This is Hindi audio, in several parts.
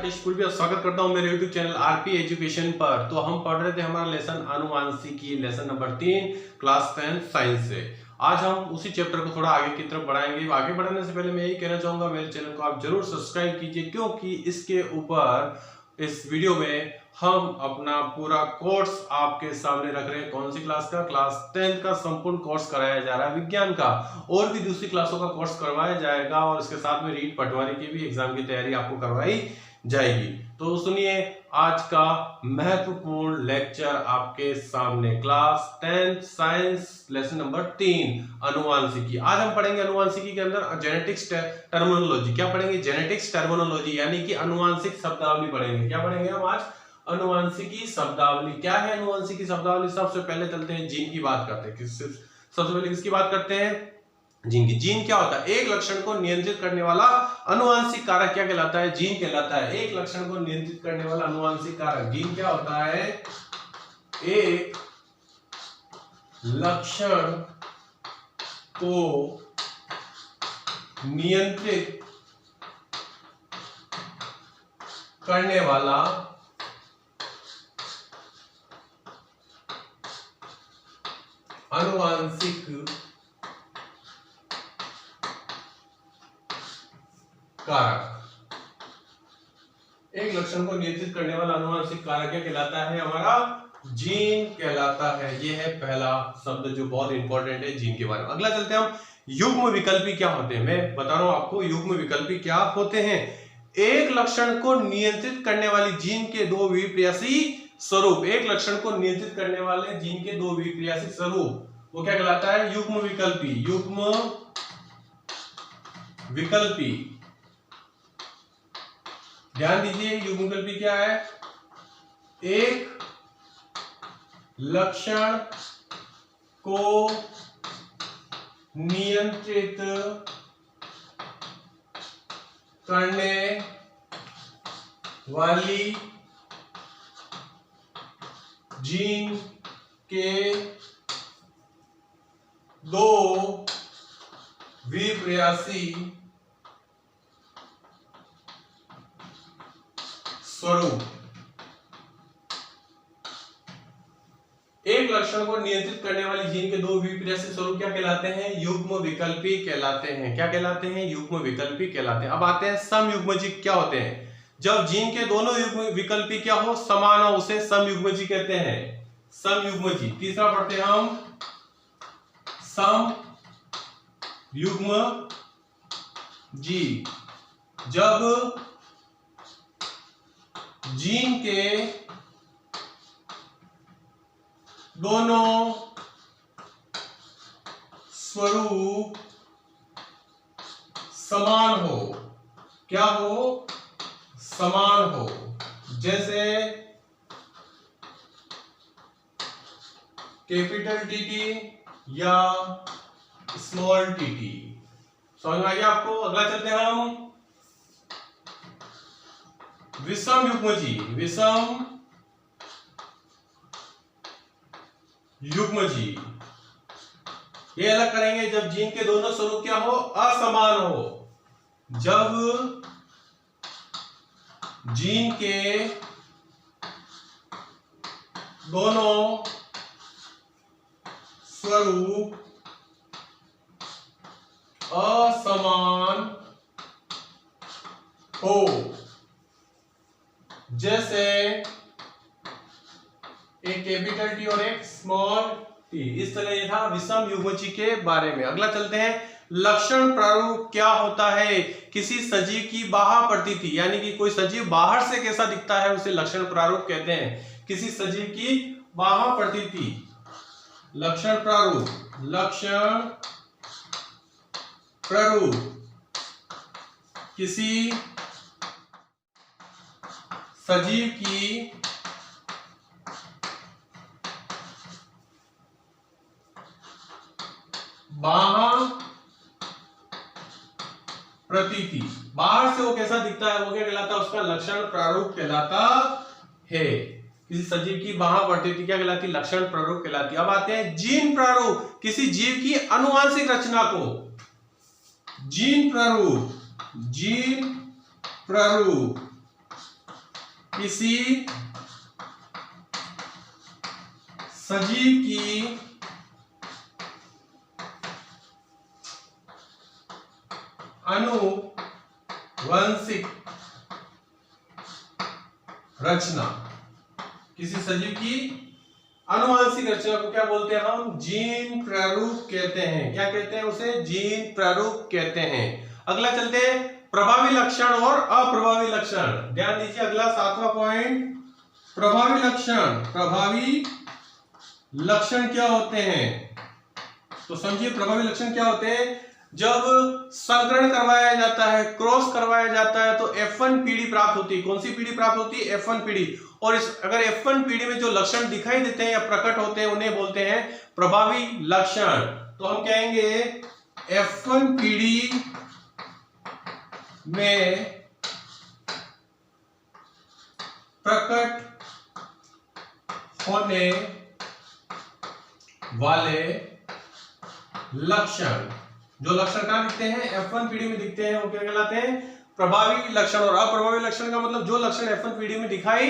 स्कूल भी स्वागत करता हूं मेरे YouTube चैनल आरपी एजुकेशन पर। तो हम पढ़ रहे थे हमारा लेसन आनुवांशिकी, लेसन नंबर 3 क्लास 10 साइंस से। आज हम उसी चैप्टर को थोड़ा आगे की तरफ बढ़ाएंगे। आगे बढ़ाने से पहले मैं यही कहना चाहूंगा, मेरे चैनल को आप जरूर सब्सक्राइब कीजिए, क्योंकि इसके ऊपर इस वीडियो में हम अपना पूरा कोर्स आपके सामने रख रहे हैं। कौन सी क्लास का? क्लास 10 का संपूर्ण कोर्स कराया जा रहा है विज्ञान का, और भी दूसरी क्लासों का कोर्स करवाया जाएगा, और इसके साथ में रीट पटवारी की भी एग्जाम की तैयारी आपको करवाई जाएगी। तो सुनिए आज का महत्वपूर्ण लेक्चर आपके सामने, क्लास 10 साइंस लेसन नंबर 3 आनुवांशिकी। आज हम पढ़ेंगे आनुवांशिकी के अंदर जेनेटिक्स टर्मिनोलॉजी। क्या पढ़ेंगे? जेनेटिक्स टर्मिनोलॉजी, यानी कि आनुवांशिक शब्दावली पढ़ेंगे। क्या पढ़ेंगे हम आज? आनुवांशिकी शब्दावली। क्या है आनुवांशिकी शब्दावली? सबसे पहले चलते हैं जीन की बात करते हैं। सबसे पहले किसकी बात करते हैं? जीन की। जीन क्या होता है? एक लक्षण को नियंत्रित करने वाला अनुवांशिक कारक क्या कहलाता है? जीन कहलाता है। एक लक्षण को नियंत्रित करने वाला अनुवांशिक कारक जीन क्या होता है? एक लक्षण को नियंत्रित करने वाला अनुवांशिक कारक। एक लक्षण को नियंत्रित करने वाला अनुवांशिक कारक क्या कहलाता है? हमारा जीन कहलाता है। यह है पहला शब्द जो बहुत इंपॉर्टेंट है जीन के बारे में। अगला चलते हैं हम, युग्म विकल्पी क्या होते हैं। मैं बता रहा हूं आपको युग्म विकल्पी क्या होते हैं। एक लक्षण को नियंत्रित करने वाली जीन के दो विप्रेयसी स्वरूप। एक लक्षण को नियंत्रित करने वाले जीन के दो विप्रेयसी स्वरूप, वो क्या कहलाता है? युग्म विकल्पी। युग्म विकल्पी, ध्यान दीजिए, युग्म विकल्पी क्या है? एक लक्षण को नियंत्रित करने वाली जीन के दो विप्रेयसी स्वरूप। एक लक्षण को नियंत्रित करने वाली जीन के दो विप्रेयसी स्वरूप क्या कहलाते हैं? युग्म विकल्पी कहलाते हैं। क्या कहलाते हैं? युग्म विकल्पी कहलाते हैं। अब आते हैं समयुग्मजी क्या होते हैं। जब जीन के दोनों युग्म विकल्पी क्या हो? समान हो, उसे समयुग्मजी कहते हैं। समयुग्मजी। तीसरा पढ़ते हैं हम, समयुग्मजी। जब जीन के दोनों स्वरूप समान हो। क्या हो? समान हो। जैसे कैपिटल टीटी या स्मॉल टीटी। समझ में आ गया आपको? अगला चलते हैं हम, विषम युग्मजी। विषम युग्मजी ये अलग करेंगे जब जीन के दोनों स्वरूप क्या हो? असमान हो। जब जीन के दोनों स्वरूप असमान हो, जैसे एक कैपिटल टी और एक स्मॉल टी। इस तरह ये था विषम युग्मजी के बारे में। अगला चलते हैं, लक्षण प्रारूप क्या होता है? किसी सजीव की बाह्य प्रतीति, यानी कि कोई सजीव बाहर से कैसा दिखता है, उसे लक्षण प्रारूप कहते हैं। किसी सजीव की बाह्य प्रतीति, लक्षण प्रारूप। लक्षण प्रारूप किसी सजीव की बाह्य प्रतीति, बाहर से वो कैसा दिखता है, वो क्या कहलाता है? उसका लक्षण प्रारूप कहलाता है। किसी सजीव की बाह्य प्रतीति क्या कहलाती है? लक्षण प्रारूप कहलाती है। अब आते हैं जीन प्रारूप, किसी जीव की आनुवांशिक रचना को जीन प्रारूप किसी सजीव की आनुवंशिक रचना, किसी सजीव की आनुवंशिक रचना को क्या बोलते हैं हम? जीन प्रारूप कहते हैं। क्या कहते हैं उसे? जीन प्रारूप कहते हैं। अगला चलते हैं प्रभावी लक्षण और अप्रभावी लक्षण। ध्यान दीजिए, अगला 7वां पॉइंट, प्रभावी लक्षण। प्रभावी लक्षण क्या होते हैं? तो समझिए, प्रभावी लक्षण क्या होते हैं? जब संकरण करवाया जाता है, क्रॉस करवाया जाता है, तो F1 पीढ़ी प्राप्त होती है। कौन सी पीढ़ी प्राप्त होती है? F1 पीढ़ी। और अगर F1 पीढ़ी में जो लक्षण दिखाई देते हैं या प्रकट होते हैं, उन्हें बोलते हैं प्रभावी लक्षण। तो हम कहेंगे F1 पीढ़ी में प्रकट होने वाले लक्षण, जो लक्षण कहां दिखते हैं? F1 पीढ़ी में दिखते हैं, वो क्या कहलाते हैं? प्रभावी लक्षण। और अप्रभावी लक्षण का मतलब जो लक्षण F1 पीढ़ी में दिखाई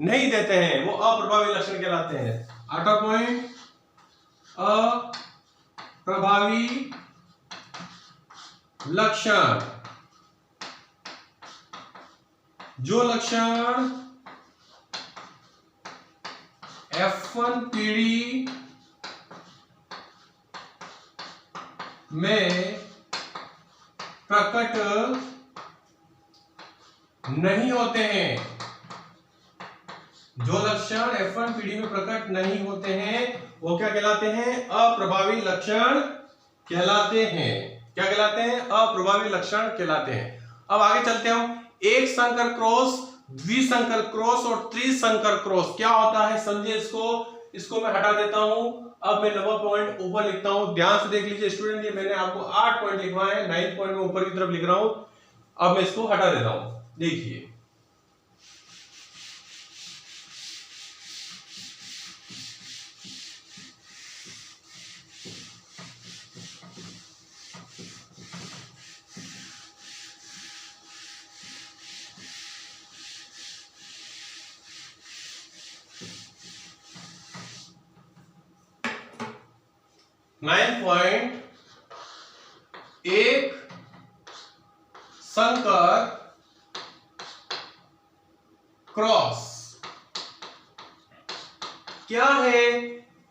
नहीं देते हैं, वो अप्रभावी लक्षण कहलाते हैं। 8वां पॉइंट, अप्रभावी लक्षण। जो लक्षण F1 पीढ़ी में प्रकट नहीं होते हैं, जो लक्षण F1 पीढ़ी में प्रकट नहीं होते हैं, वो क्या कहलाते हैं? अप्रभावी लक्षण कहलाते हैं। क्या कहलाते हैं? अप्रभावी लक्षण कहलाते हैं। अब आगे चलते हैं हम। एक संकर क्रॉस, द्विसंकर क्रॉस और त्रिसंकर क्रॉस क्या होता है? समझिए इसको मैं हटा देता हूं। अब मैं 9वां पॉइंट ऊपर लिखता हूं। ध्यान से देख लीजिए स्टूडेंट, ये मैंने आपको 8 पॉइंट लिखवाए हैं, 9 पॉइंट में ऊपर की तरफ लिख रहा हूं। अब मैं इसको हटा देता हूं। देखिए, एक संकर क्रॉस। क्या है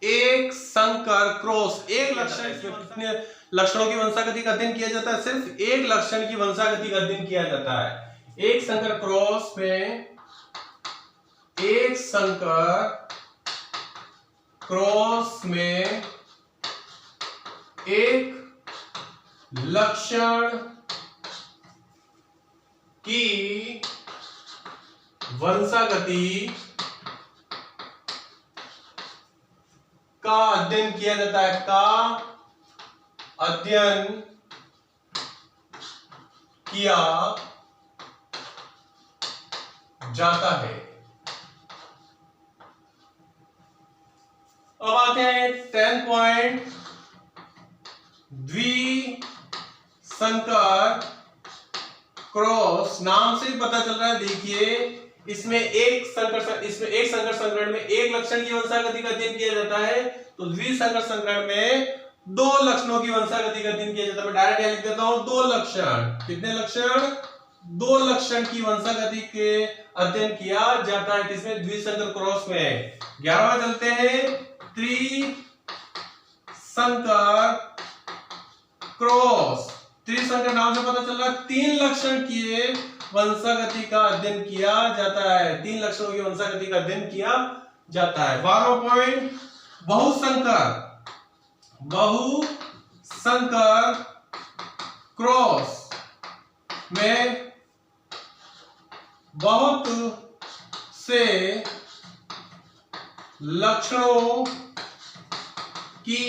एक संकर क्रॉस? एक लक्षण, कितने लक्षणों की वंशागति का अध्ययन किया जाता है? सिर्फ एक लक्षण की वंशागति का अध्ययन किया जाता है। एक संकर क्रॉस में, एक संकर क्रॉस में एक लक्षण की वंशागति का अध्ययन किया जाता है। का अध्ययन किया जाता है। अब आते हैं 10 पॉइंट, द्विसंकर क्रॉस। नाम से ही पता चल रहा है, देखिए इसमें एक संकर संकरण में एक लक्षण की वंशागति का अध्ययन किया जाता है, तो द्विसंकर संकरण में दो लक्षणों की वंशागति का अध्ययन किया जाता है। मैं डायरेक्ट यहां लिख देता हूं, दो लक्षण। कितने लक्षण? दो लक्षण की वंशागति के अध्ययन किया जाता है। किसमें? द्विसंकर क्रॉस में। 11वां चलते हैं, त्रिसंकर क्रॉस। त्रिसंकर नाम से पता चल रहा है तीन लक्षण की वंशागति का अध्ययन किया जाता है। तीन लक्षणों की वंशागति का अध्ययन किया जाता है। 12वां पॉइंट, बहुसंकर। बहुसंकर क्रॉस में बहुत से लक्षणों की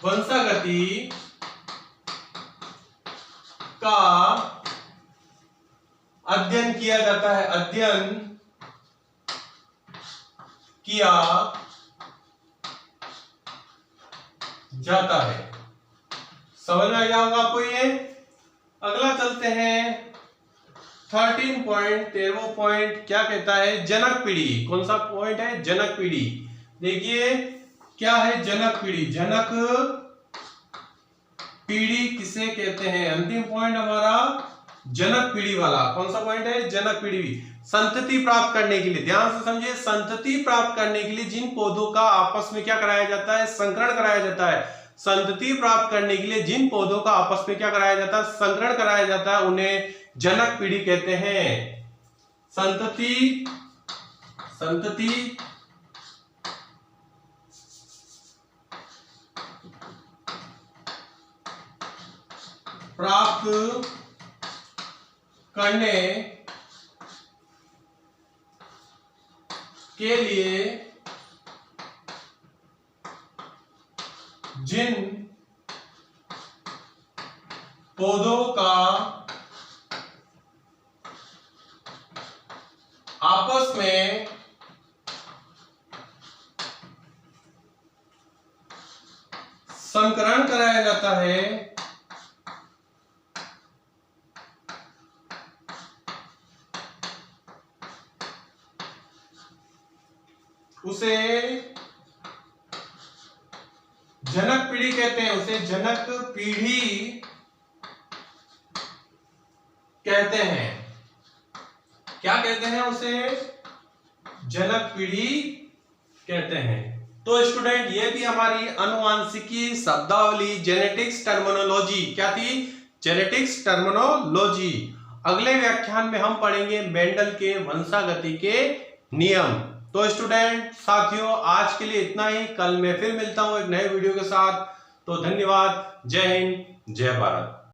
वंशागति का अध्ययन किया जाता है। अध्ययन किया जाता है। समझ में आ गया होगा आपको ये। अगला चलते हैं 13 पॉइंट 13वां पॉइंट क्या कहता है, जनक पीढ़ी। कौन सा पॉइंट है, जनक पीढ़ी। देखिए क्या है जनक पीढ़ी, जनक पीढ़ी किसे कहते हैं। अंतिम पॉइंट हमारा जनक पीढ़ी वाला, कौन सा पॉइंट है, जनक पीढ़ी। संतति प्राप्त करने के लिए, ध्यान से समझिए, संतति प्राप्त करने के लिए जिन पौधों का आपस में क्या कराया जाता है, संकरण कराया जाता है। संतति प्राप्त करने के लिए जिन पौधों का आपस में क्या कराया जाता है, संकरण कराया जाता है, उन्हें जनक पीढ़ी कहते हैं। संतति प्राप्त करने के लिए जिन पौधों का आपस में संकरण कराया जाता है, उसे जनक पीढ़ी कहते हैं। उसे जनक पीढ़ी कहते हैं। क्या कहते हैं, उसे जनक पीढ़ी कहते हैं। तो स्टूडेंट, ये भी हमारी आनुवांशिकी शब्दावली, जेनेटिक्स टर्मिनोलॉजी क्या थी, जेनेटिक्स टर्मिनोलॉजी। अगले व्याख्यान में हम पढ़ेंगे मेंडल के वंशागति के नियम। तो स्टूडेंट साथियों, आज के लिए इतना ही। कल मैं फिर मिलता हूं एक नए वीडियो के साथ। तो धन्यवाद। जय हिंद, जय भारत।